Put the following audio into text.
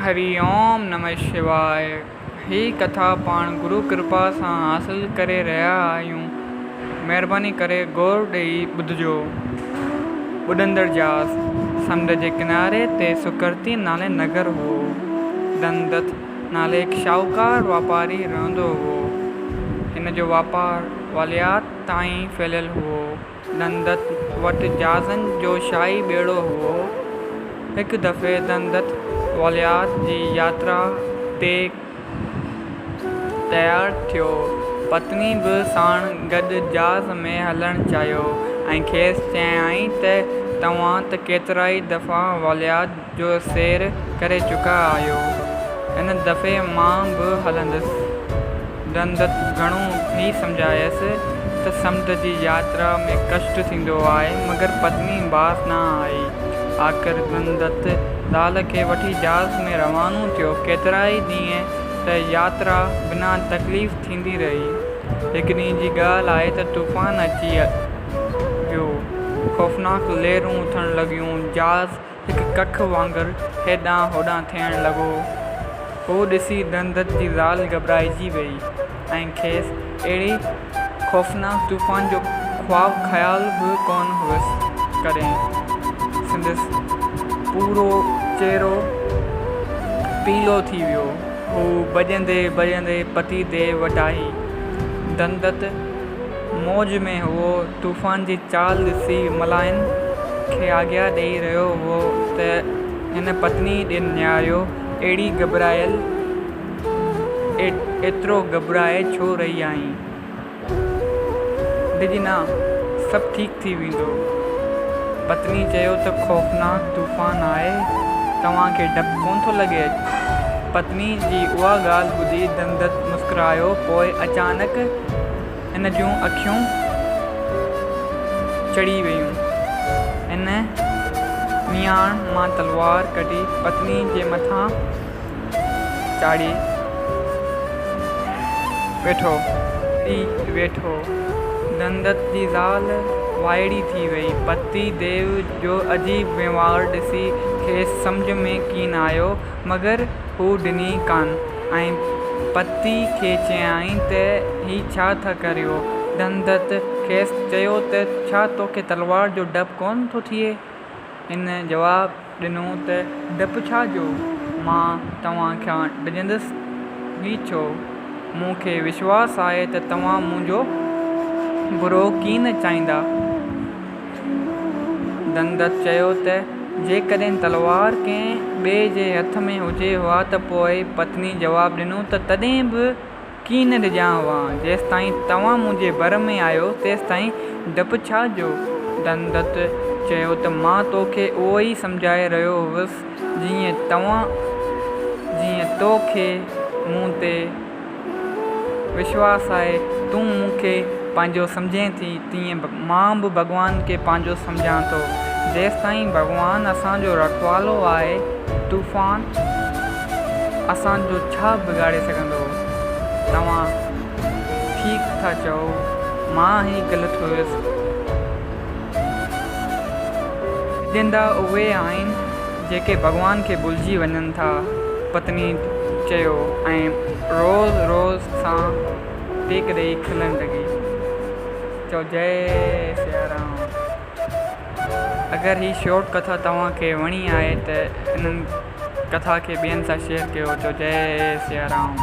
हरि ओम नमः शिवाय। ही कथा पाण गुरु कृपा सां हासिल करे रहिया आहियूं। महिरबानी करे गौर ॾेई ॿुधिजो। ॿुॾंदड़ जहाज़। समुंड जे किनारे ते सुकरती नाले नगर हो। दंदत नाले हिकु शाहूकार वापारी रहंदो हो। हिन जो वापारु वालियात ताईं फैलियल हो। दंदत वटि जहाज़नि जो शाही ॿेड़ो हो। हिकु दफ़े दंदत वालियात जी यात्रा ते तयारु थियो। पत्नी बि साण गॾु जहाज़ में हलणु चाहियो ऐं खेसि चयाईं त तव्हां त केतिरा ई दफ़ा वालियात जो सैर करे चुका आहियो, हिन दफ़े मां बि हलंदुसि। दंदत घणो ई सम्झायसि त समुंड जी यात्रा में कष्ट थींदो आहे, मगर पत्नी बास न आई। आख़िर दंदत ज़ाल खे वठी जहाज़ में रवानो थियो। केतिरा ई ॾींहं त यात्रा बिना तकलीफ़ थींदी रही। हिकु ॾींहं जी ॻाल्हि आहे त तूफ़ान अची वियो। ख़ौफ़नाक लहरूं उथण लॻियूं। जहाज़ हिकु कख वांगुरु हेॾां होॾां थियण लॻो। हू ॾिसी दंदत जी ज़ाल घबराइजी वई ऐं खेसि अहिड़ी ख़ौफ़नाक तूफ़ान जो ख़्यालु बि कोन हुअसि करे। संदसि पूरो चहिरो पीलो थी वियो। हू भॼंदे भॼंदे पति ते वधाई। दंदत मौज में हुओ। तूफ़ान जी चाल ॾिसी मलाइन खे आज्ञा ॾेई रहियो हो त हिन पत्नी ॾे निहारियो। अहिड़ी घबरायल एतिरो घबराए छो रही आहीं? डिॼ न, सभु ठीकु थी वेंदो। पत्नी चयो त ख़ौफ़नाक तूफ़ान आहे, तव्हांखे डपु कोन थो लॻे? पत्नी जी उहा ॻाल्हि ॿुधी दंदत मुस्कुरायो। पोइ अचानक हिन जूं अखियूं चढ़ी वियूं। हिन नियाण मां तलवार कढी पत्नी जे मथां चाढ़ी वेठो। दंदत जी ज़ाल वाइड़ी थी वई। पति देव जो अजीब वहिंवारु ॾिसी खेसि सम्झ में कीन आयो, मगर हू ॾिनी कान ऐं पति खे चयाईं त ही छा था करियो? दंदत खेसि चयो त छा तोखे तलवार जो डपु कोन थो थिए? हिन जवाबु ॾिनो त डपु छा जो? मां तव्हां खां डिॼंदुसि ई छो? मूंखे विश्वासु आहे त तव्हां मुंहिंजो बुरो कीन चाहींदा। दंदत चयो त जेकॾहिं तलवार कंहिं ॿिए जे हथ में हुजे हा त पोइ। पत्नी जवाबु ॾिनो त तॾहिं बि कीन ॾिजां हा। जेसिताईं तव्हां मुंहिंजे भर में आहियो तेसिताईं डपु छा जो? दंदत चयो त मां तोखे उहो ई सम्झाए रहियो हुअसि जीअं तोखे मूं ते विश्वासु आहे। तूं मूंखे पंहिंजो सम्झे थी, तीअं मां बि भॻवान खे पंहिंजो सम्झां थो। जेसिताईं भॻवानु असांजो रखवालो आहे, तूफ़ान असांजो छा बिगाड़े सघंदो? तव्हां ठीकु था चओ, मां ई ग़लति हुयुसि। ॾींदा उहे आहिनि जेके भॻवान खे भुलिजी वञनि था, पत्नी चयो ऐं रोज़ सां टेक ॾेई खिलण लॻी। चओ जय सिया राम। अगरि ही शॉर्ट कथा तव्हांखे वणी आहे त हिननि कथा खे ॿियनि सां शेयर कयो। चओ जय सिया राम।